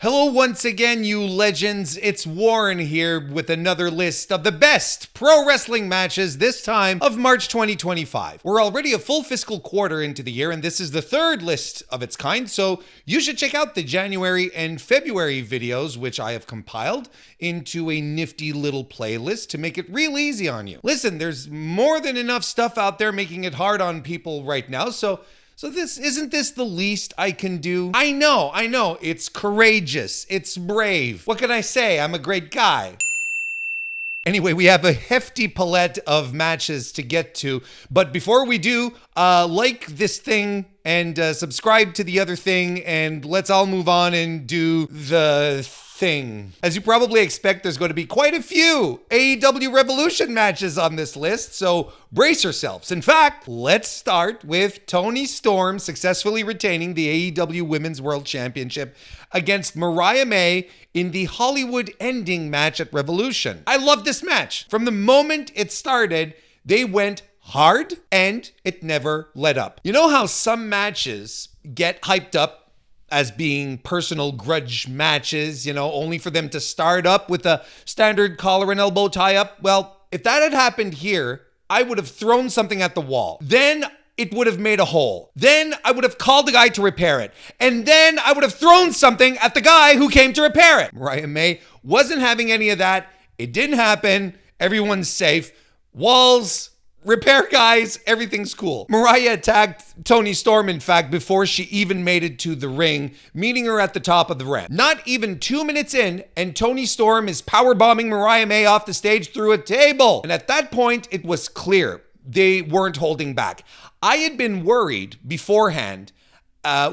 Hello once again, you legends. It's Warren here with another list of the best pro wrestling matches, this time of March 2025. We're already a full fiscal quarter into the year, and this is the third list of its kind, so you should check out the January and February videos, which I have compiled into a nifty little playlist to make it real easy on you. Listen, there's more than enough stuff out there making it hard on people right now, so isn't this the least I can do? I know, it's courageous, it's brave. What can I say? I'm a great guy. Anyway, we have a hefty palette of matches to get to, but before we do, like this thing and subscribe to the other thing, and let's all move on and do the thing. As you probably expect, there's going to be quite a few AEW Revolution matches on this list, so brace yourselves. In fact, let's start with Toni Storm successfully retaining the AEW Women's World Championship against Mariah May in the Hollywood ending match at Revolution. I love this match. From the moment it started, they went hard and it never let up. You know how some matches get hyped up as being personal grudge matches, only for them to start up with a standard collar and elbow tie-up? Well, if that had happened here, I would have thrown something at the wall. Then it would have made a hole. Then I would have called the guy to repair it. And then I would have thrown something at the guy who came to repair it. Mariah May wasn't having any of that. It didn't happen. Everyone's safe. Walls, repair guys, everything's cool. Mariah attacked Toni Storm, in fact, before she even made it to the ring, meeting her at the top of the ramp. Not even 2 minutes in, and Toni Storm is powerbombing Mariah May off the stage through a table. And at that point, it was clear they weren't holding back. I had been worried beforehand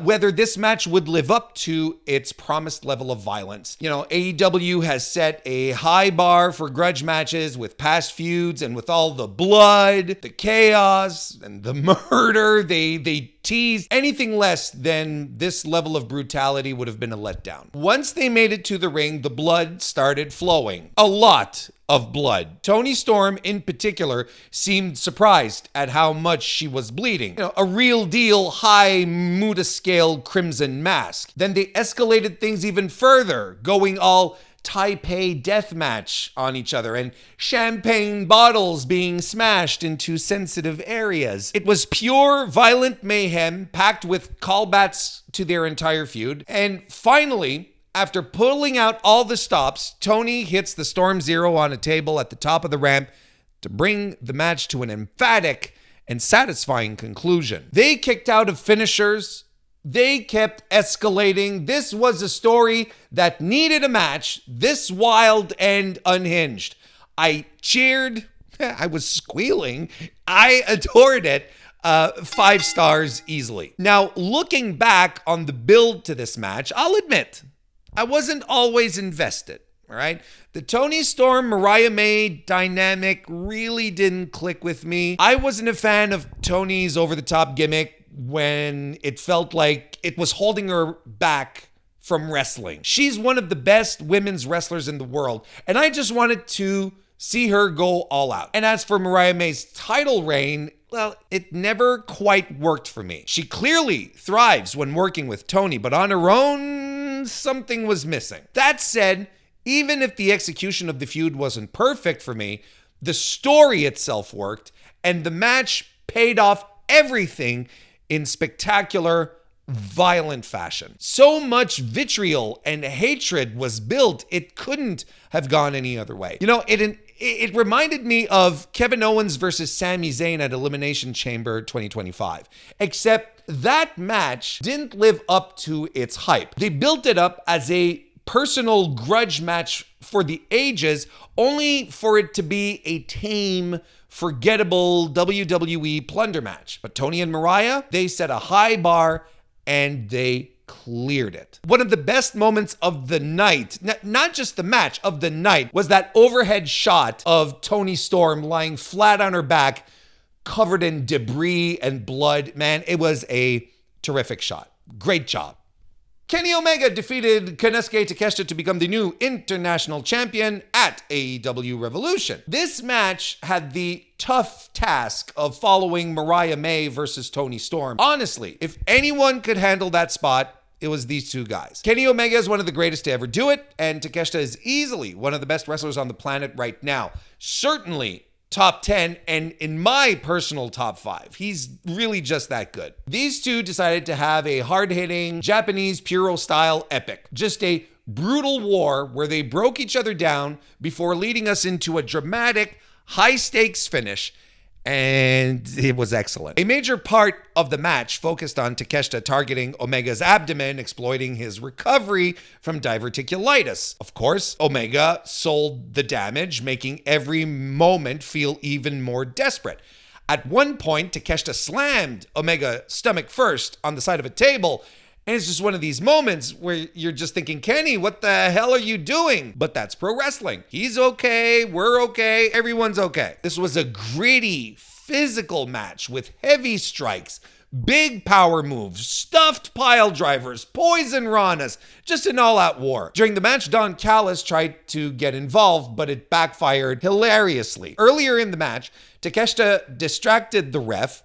whether this match would live up to its promised level of violence. AEW has set a high bar for grudge matches with past feuds, and with all the blood, the chaos, and the murder, they teased anything less than this level of brutality would have been a letdown. Once they made it to the ring, the blood started flowing. A lot of blood. Toni Storm, in particular, seemed surprised at how much she was bleeding. A real deal high Muda scale crimson mask. Then they escalated things even further, going all Taipei deathmatch on each other and champagne bottles being smashed into sensitive areas. It was pure violent mayhem packed with callbacks to their entire feud. And finally, after pulling out all the stops, Toni hits the Storm Zero on a table at the top of the ramp to bring the match to an emphatic and satisfying conclusion. They kicked out of finishers. They kept escalating. This was a story that needed a match this wild and unhinged. I cheered. I was squealing. I adored it. 5 stars easily. Now, looking back on the build to this match, I'll admit, I wasn't always invested, all right? The Toni Storm, Mariah May dynamic really didn't click with me. I wasn't a fan of Toni's over-the-top gimmick when it felt like it was holding her back from wrestling. She's one of the best women's wrestlers in the world, and I just wanted to see her go all out. And as for Mariah May's title reign, well, it never quite worked for me. She clearly thrives when working with Toni, but on her own, something was missing. That said, even if the execution of the feud wasn't perfect for me, the story itself worked, and the match paid off everything in spectacular, violent fashion. So much vitriol and hatred was built, it couldn't have gone any other way. It reminded me of Kevin Owens versus Sami Zayn at Elimination Chamber 2025, except that match didn't live up to its hype. They built it up as a personal grudge match for the ages, only for it to be a tame, forgettable WWE plunder match. But Toni and Mariah, they set a high bar and they cleared it. One of the best moments of the night, not just the match, of the night, was that overhead shot of Toni Storm lying flat on her back, covered in debris and blood. Man, it was a terrific shot. Great job. Kenny Omega defeated Kinesuke Takeshita to become the new international champion at AEW Revolution. This match had the tough task of following Mariah May versus Toni Storm. Honestly, if anyone could handle that spot, it was these two guys. Kenny Omega is one of the greatest to ever do it, and Takeshita is easily one of the best wrestlers on the planet right now. Certainly top 10, and in my personal top 5. He's really just that good. These two decided to have a hard-hitting Japanese Puro-style epic. Just a brutal war where they broke each other down before leading us into a dramatic, high-stakes finish, and it was excellent. A major part of the match focused on Takeshita targeting Omega's abdomen, exploiting his recovery from diverticulitis. Of course, Omega sold the damage, making every moment feel even more desperate. At one point, Takeshita slammed Omega stomach first on the side of a table, and it's just one of these moments where you're just thinking, Kenny, what the hell are you doing? But that's pro wrestling. He's okay, we're okay, everyone's okay. This was a gritty, physical match with heavy strikes, big power moves, stuffed pile drivers, poison ranas, just an all-out war. During the match, Don Callis tried to get involved, but it backfired hilariously. Earlier in the match, Takeshita distracted the ref.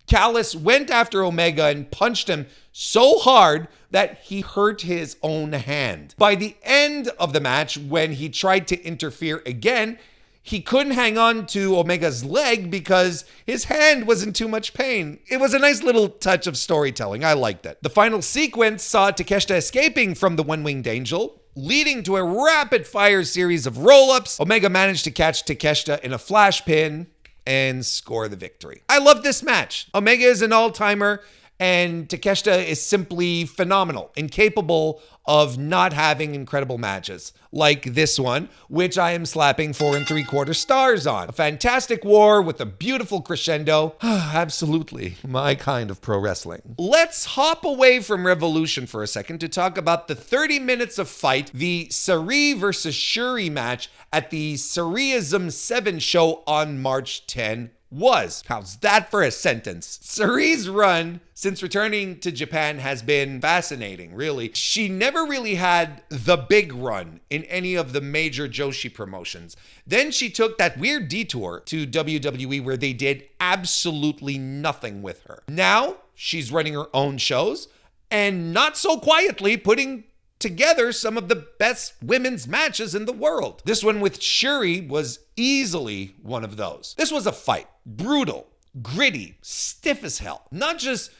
Callis went after Omega and punched him so hard that he hurt his own hand. By the end of the match, when he tried to interfere again, he couldn't hang on to Omega's leg because his hand was in too much pain. It was a nice little touch of storytelling. I liked it. The final sequence saw Takeshita escaping from the one-winged angel, leading to a rapid-fire series of roll-ups. Omega managed to catch Takeshita in a flash pin and score the victory. I love this match. Omega is an all-timer, and Takeshita is simply phenomenal, incapable of not having incredible matches like this one, which I am slapping 4 3/4 stars on. A fantastic war with a beautiful crescendo. Absolutely my kind of pro wrestling. Let's hop away from Revolution for a second to talk about the 30 minutes of fight, the Sareee versus Shuri match at the Sareeism 7 show on March 10 was. How's that for a sentence? Saree's run since returning to Japan has been fascinating, really. She never really had the big run in any of the major Joshi promotions. Then she took that weird detour to WWE where they did absolutely nothing with her. Now she's running her own shows and not so quietly putting together some of the best women's matches in the world. This one with Shuri was easily one of those. This was a fight. Brutal, gritty, stiff as hell. Not just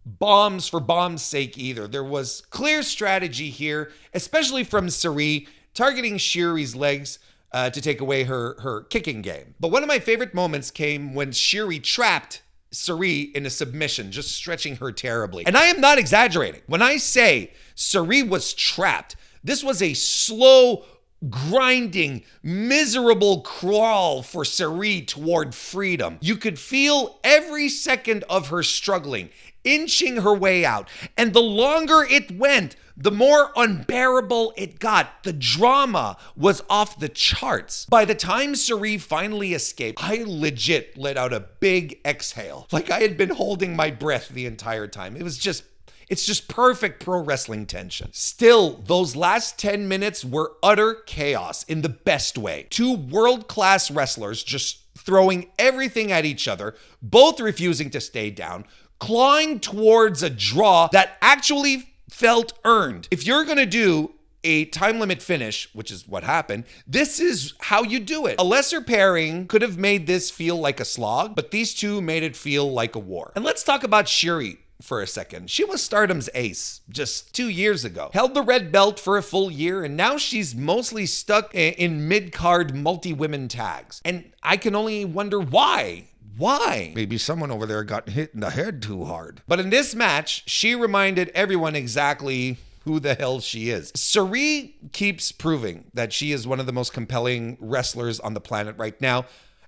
bombs for bombs' sake either. There was clear strategy here, especially from Sareee, targeting Shuri's legs to take away her kicking game. But one of my favorite moments came when Shuri trapped Sareee in a submission, just stretching her terribly. And I am not exaggerating. When I say Sareee was trapped, this was a slow, grinding, miserable crawl for Sareee toward freedom. You could feel every second of her struggling, inching her way out. And the longer it went, the more unbearable it got. The drama was off the charts. By the time Sareee finally escaped, I legit let out a big exhale, like I had been holding my breath the entire time. It's just perfect pro wrestling tension. Still, those last 10 minutes were utter chaos in the best way. Two world-class wrestlers just throwing everything at each other, both refusing to stay down, clawing towards a draw that actually felt earned. If you're gonna do a time limit finish, which is what happened, this is how you do it. A lesser pairing could have made this feel like a slog, but these two made it feel like a war. And let's talk about Shuri for a second. She was Stardom's ace just 2 years ago. Held the red belt for a full year, and now she's mostly stuck in mid-card multi-women tags. And I can only wonder why. Why? Maybe someone over there got hit in the head too hard. But in this match, she reminded everyone exactly who the hell she is. Sareee keeps proving that she is one of the most compelling wrestlers on the planet right now.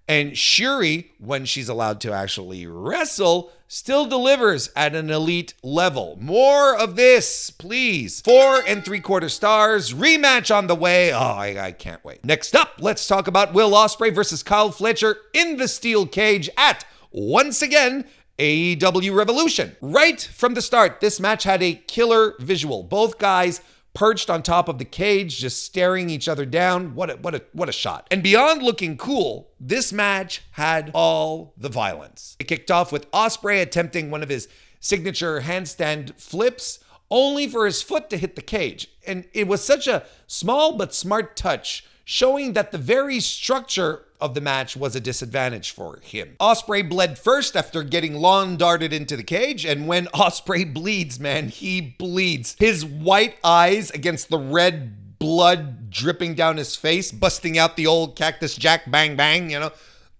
And Shuri, when she's allowed to actually wrestle, still delivers at an elite level. More of this, please. 4 3/4 stars, rematch on the way. Oh, I can't wait. Next up, let's talk about Will Osprey versus Kyle Fletcher in the steel cage at, once again, AEW Revolution. Right from the start, this match had a killer visual. Both guys perched on top of the cage, just staring each other down. What a shot. And beyond looking cool, this match had all the violence. It kicked off with Osprey attempting one of his signature handstand flips only for his foot to hit the cage. And it was such a small but smart touch, showing that the very structure of the match was a disadvantage for him. Osprey bled first after getting lawn darted into the cage, and when Osprey bleeds, man, he bleeds. His white eyes against the red blood dripping down his face, busting out the old Cactus Jack bang bang, you know.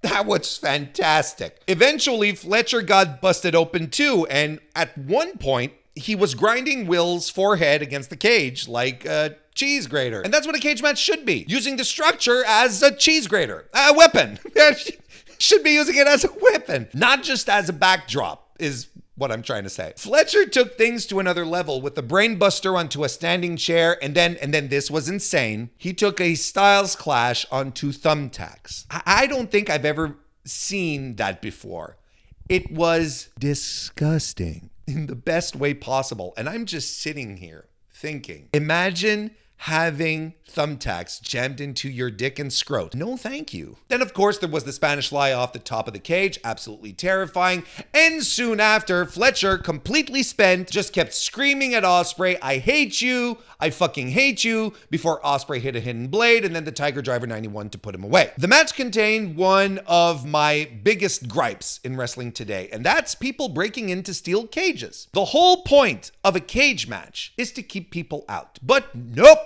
That was fantastic. Eventually, Fletcher got busted open too, and at one point, he was grinding Will's forehead against the cage like a cheese grater. And that's what a cage match should be, using the structure as a cheese grater, a weapon. Should be using it as a weapon, not just as a backdrop, is what I'm trying to say. Fletcher took things to another level with the brainbuster onto a standing chair, and then this was insane. He took a Styles Clash onto thumbtacks. I don't think I've ever seen that before. It was disgusting in the best way possible. And I'm just sitting here thinking, imagine having thumbtacks jammed into your dick and scrot. No, thank you. Then, of course, there was the Spanish fly off the top of the cage, absolutely terrifying. And soon after, Fletcher, completely spent, just kept screaming at Osprey, I hate you, I fucking hate you, before Osprey hit a hidden blade and then the Tiger Driver 91 to put him away. The match contained one of my biggest gripes in wrestling today, and that's people breaking into steel cages. The whole point of a cage match is to keep people out. But nope.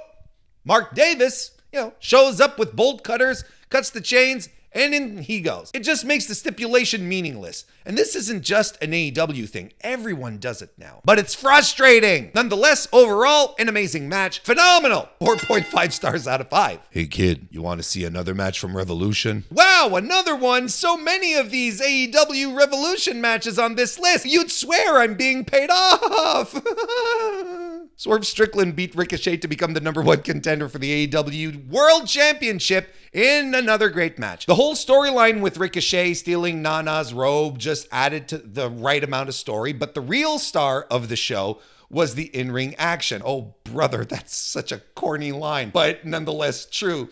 Mark Davis, shows up with bolt cutters, cuts the chains, and in he goes. It just makes the stipulation meaningless. And this isn't just an AEW thing. Everyone does it now. But it's frustrating. Nonetheless, overall, an amazing match. Phenomenal. 4.5 stars out of 5. Hey kid, you want to see another match from Revolution? Wow, another one. So many of these AEW Revolution matches on this list. You'd swear I'm being paid off. Swerve Strickland beat Ricochet to become the #1 contender for the AEW World Championship in another great match. The whole storyline with Ricochet stealing Nana's robe just added to the right amount of story, but the real star of the show was the in-ring action. Oh, brother, that's such a corny line, but nonetheless true.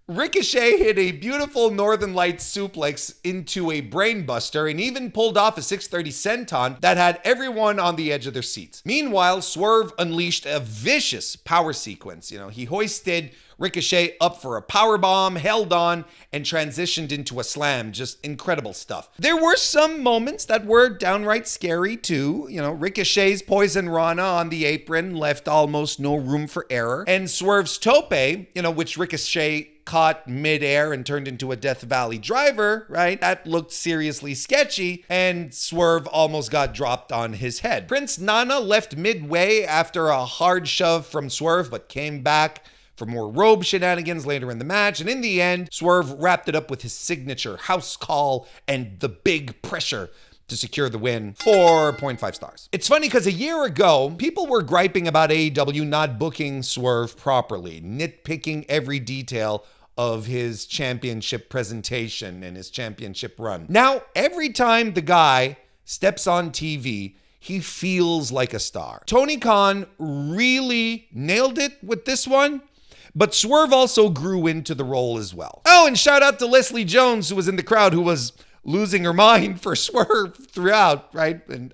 Ricochet hit a beautiful Northern Lights suplex into a brainbuster and even pulled off a 630 senton that had everyone on the edge of their seats. Meanwhile, Swerve unleashed a vicious power sequence. He hoisted Ricochet up for a powerbomb, held on, and transitioned into a slam. Just incredible stuff. There were some moments that were downright scary too. Ricochet's Poison Rana on the apron left almost no room for error. And Swerve's tope, which Ricochet caught midair and turned into a Death Valley driver, right? That looked seriously sketchy, and Swerve almost got dropped on his head. Prince Nana left midway after a hard shove from Swerve, but came back for more robe shenanigans later in the match, and in the end, Swerve wrapped it up with his signature house call and the big pressure to secure the win. 4.5 stars. It's funny because a year ago, people were griping about AEW not booking Swerve properly, nitpicking every detail of his championship presentation and his championship run. Now, every time the guy steps on TV, he feels like a star. Tony Khan really nailed it with this one, but Swerve also grew into the role as well. Oh, and shout out to Leslie Jones, who was in the crowd, who was losing her mind for Swerve throughout, right? And,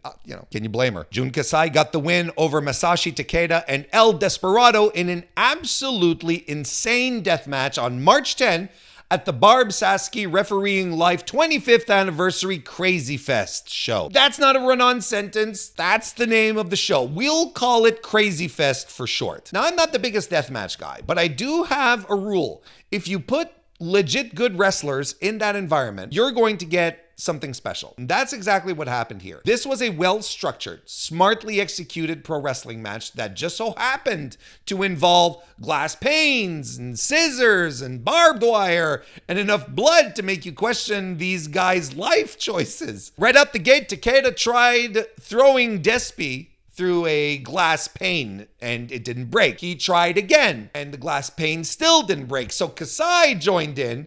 can you blame her? Jun Kasai got the win over Masashi Takeda and El Desperado in an absolutely insane death match on March 10 at the Barb Sasky Refereeing Life 25th Anniversary Crazy Fest show. That's not a run-on sentence. That's the name of the show. We'll call it Crazy Fest for short. Now, I'm not the biggest deathmatch guy, but I do have a rule. If you put legit good wrestlers in that environment, you're going to get something special. And that's exactly what happened here. This was a well-structured, smartly executed pro wrestling match that just so happened to involve glass panes and scissors and barbed wire and enough blood to make you question these guys' life choices. Right out the gate, Takeda tried throwing Despy through a glass pane and it didn't break. He tried again and the glass pane still didn't break. So Kasai joined in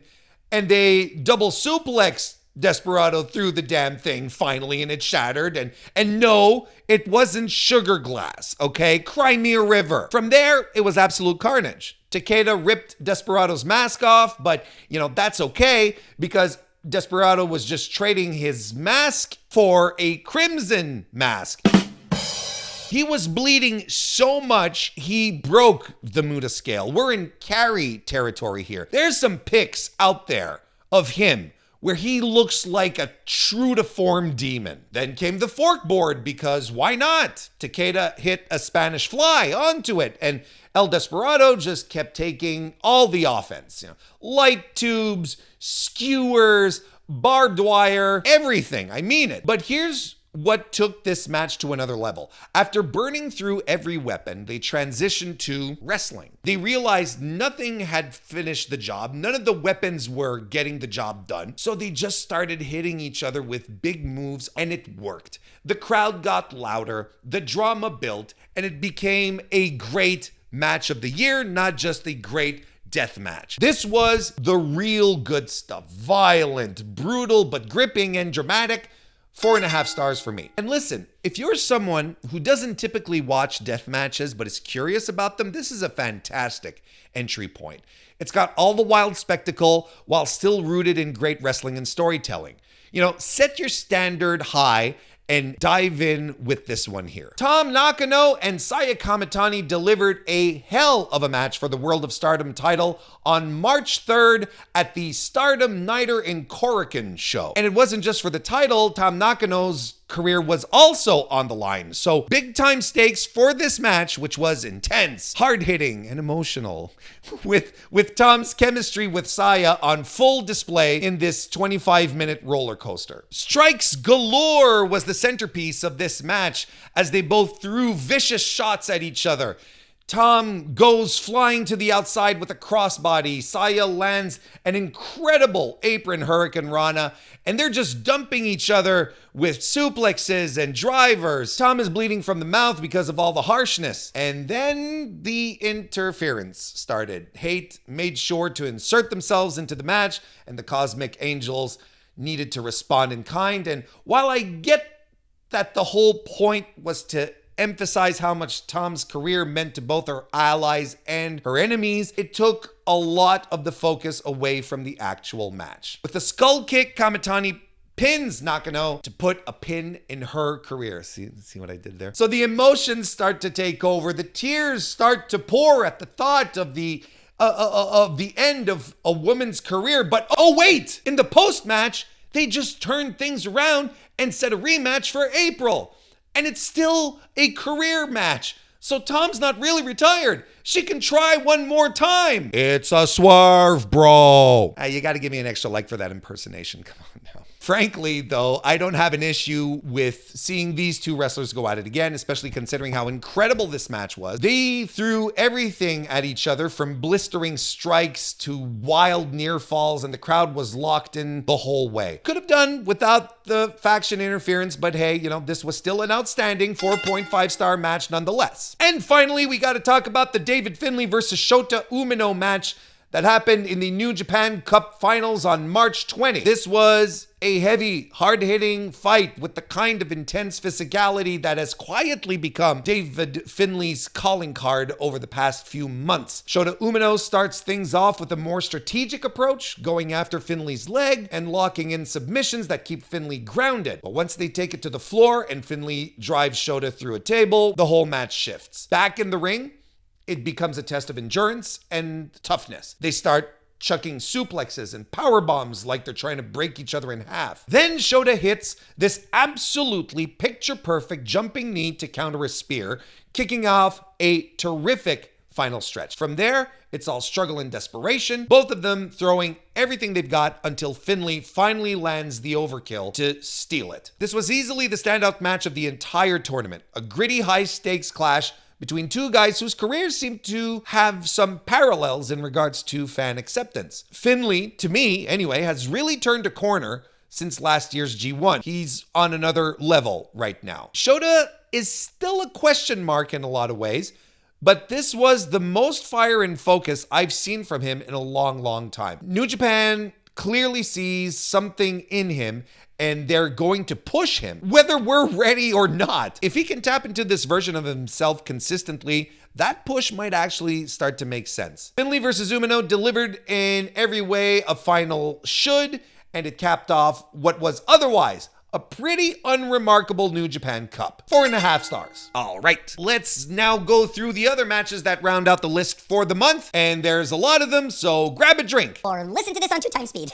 and they double suplexed Desperado through the damn thing finally, and it shattered. And no, it wasn't sugar glass, okay? Crimea River. From there, it was absolute carnage. Takeda ripped Desperado's mask off, but that's okay because Desperado was just trading his mask for a crimson mask. He was bleeding so much, he broke the Muda scale. We're in carry territory here. There's some pics out there of him where he looks like a true to form demon. Then came the fork board, because why not? Teada hit a Spanish fly onto it, and El Desperado just kept taking all the offense. Light tubes, skewers, barbed wire, everything. I mean it. But here's what took this match to another level. After burning through every weapon, they transitioned to wrestling. They realized nothing had finished the job. None of the weapons were getting the job done. So they just started hitting each other with big moves, and it worked. The crowd got louder, the drama built, and it became a great match of the year, not just a great death match. This was the real good stuff. Violent, brutal, but gripping and dramatic. 4.5 stars for me. And listen, if you're someone who doesn't typically watch death matches but is curious about them, this is a fantastic entry point. It's got all the wild spectacle while still rooted in great wrestling and storytelling. Set your standard high and dive in with this one here. Tom Nakano and Saya Kamatani delivered a hell of a match for the World of Stardom title on March 3rd at the Stardom Nighter in Korakuen show. And it wasn't just for the title, Tom Nakano's career was also on the line. So big time stakes for this match, which was intense, hard-hitting, and emotional, with Tom's chemistry with Saya on full display in this 25-minute roller coaster. Strikes galore was the centerpiece of this match as they both threw vicious shots at each other. Tom goes flying to the outside with a crossbody. Saya lands an incredible apron Hurricane Rana, and they're just dumping each other with suplexes and drivers. Tom is bleeding from the mouth because of all the harshness. And then the interference started. Hate made sure to insert themselves into the match, and the Cosmic Angels needed to respond in kind. And while I get that the whole point was to emphasize how much Tom's career meant to both her allies and her enemies, it took a lot of the focus away from the actual match. With the skull kick, Kamatani pins Nakano to put a pin in her career. See what I did there? So the emotions start to take over. The tears start to pour at the thought of the end of a woman's career. But oh wait, in the post-match, they just turned things around and set a rematch for April. And it's still a career match. So Tom's not really retired. She can try one more time. It's a swerve, bro. You got to give me an extra like for that impersonation. Come on now. Frankly, though, I don't have an issue with seeing these two wrestlers go at it again, especially considering how incredible this match was. They threw everything at each other, from blistering strikes to wild near falls, and the crowd was locked in the whole way. Could have done without the faction interference, but hey, this was still an outstanding 4.5 star match nonetheless. And finally, we got to talk about the David Finley versus Shota Umino match that happened in the New Japan Cup Finals on March 20. This was a heavy, hard-hitting fight with the kind of intense physicality that has quietly become David Finley's calling card over the past few months. Shota Umino starts things off with a more strategic approach, going after Finley's leg and locking in submissions that keep Finley grounded. But once they take it to the floor and Finley drives Shota through a table, the whole match shifts. Back in the ring, it becomes a test of endurance and toughness. They start chucking suplexes and power bombs like they're trying to break each other in half. Then Shota hits this absolutely picture-perfect jumping knee to counter a spear, kicking off a terrific final stretch. From there, it's all struggle and desperation, both of them throwing everything they've got until Finley finally lands the overkill to steal it. This was easily the standout match of the entire tournament, a gritty high-stakes clash between two guys whose careers seem to have some parallels in regards to fan acceptance. Finley, to me anyway, has really turned a corner since last year's G1. He's on another level right now. Shota is still a question mark in a lot of ways, but this was the most fire and focus I've seen from him in a long, long time. New Japan clearly sees something in him, and they're going to push him, whether we're ready or not. If he can tap into this version of himself consistently, that push might actually start to make sense. Finley versus Umino delivered in every way a final should, and it capped off what was otherwise A pretty unremarkable New Japan Cup. 4.5 stars. All right, let's now go through the other matches that round out the list for the month, and there's a lot of them, so grab a drink. Or listen to this on 2x speed.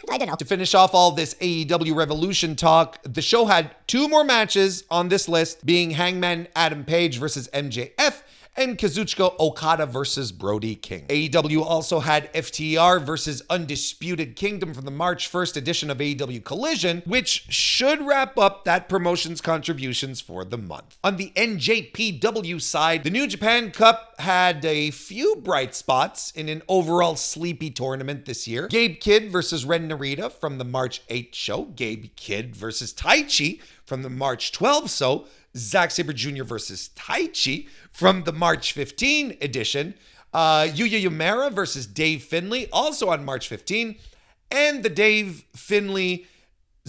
I don't know. To finish off all this AEW Revolution talk, the show had 2 more matches on this list, being Hangman Adam Page versus MJF, and Kazuchika Okada versus Brody King. AEW also had FTR versus Undisputed Kingdom from the March 1st edition of AEW Collision, which should wrap up that promotion's contributions for the month. On the NJPW side, the New Japan Cup had a few bright spots in an overall sleepy tournament this year. Gabe Kidd versus Ren Narita from the March 8th show. Gabe Kidd versus Taichi from the March 12th show. Zack Sabre Jr. versus Taichi from the March 15 edition. Yuya Uemura versus Dave Finley, also on March 15. And the Dave Finley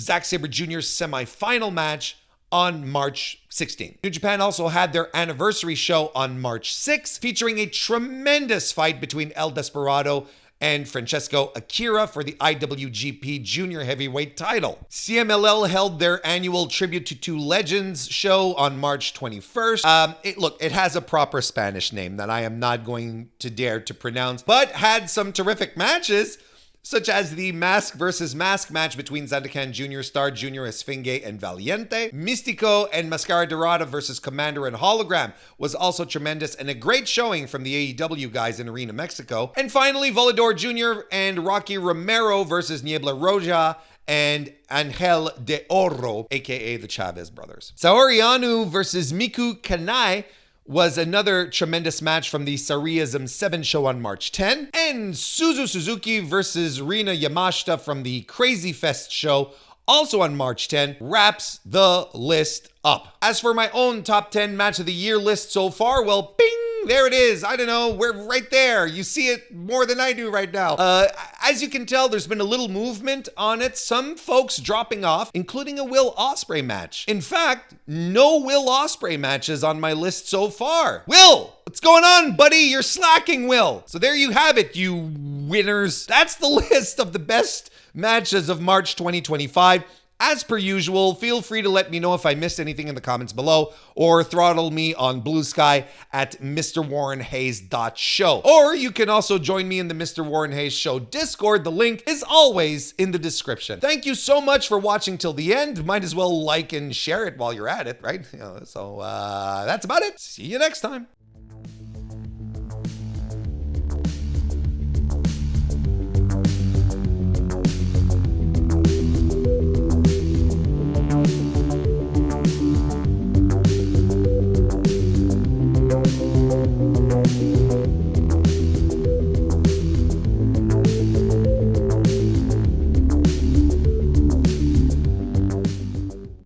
Zack Sabre Jr. semifinal match on March 16. New Japan also had their anniversary show on March 6, featuring a tremendous fight between El Desperado and Francesco Akira for the IWGP Junior Heavyweight title. CMLL held their annual Tribute to Two Legends show on March 21st. It has a proper Spanish name that I am not going to dare to pronounce, but had some terrific matches, such as the mask versus mask match between Zandakan Jr., Star Jr., Esfinge, and Valiente. Mystico and Mascara Dorada versus Commander and Hologram was also tremendous, and a great showing from the AEW guys in Arena Mexico. And finally, Volador Jr. and Rocky Romero versus Niebla Roja and Angel de Oro, aka the Chavez brothers. Saori Anou versus Miku Kanai was another tremendous match from the Sareeism 7 show on March 10. And Suzu Suzuki versus Rina Yamashita from the Crazy Fest show, also on March 10, wraps the list up. As for my own top 10 match of the year list so far, well, bing! There it is. I don't know. We're right there. You see it more than I do right now. As you can tell, there's been a little movement on it. Some folks dropping off, including a Will Osprey match. In fact, no Will Osprey matches on my list so far. Will, what's going on, buddy? You're slacking, Will. So there you have it, you winners. That's the list of the best matches of March 2025. As per usual, feel free to let me know if I missed anything in the comments below, or throttle me on Blue Sky at MrWarrenHayes.show. Or you can also join me in the Mr. Warren Hayes Show Discord. The link is always in the description. Thank you so much for watching till the end. Might as well like and share it while you're at it, right? So that's about it. See you next time.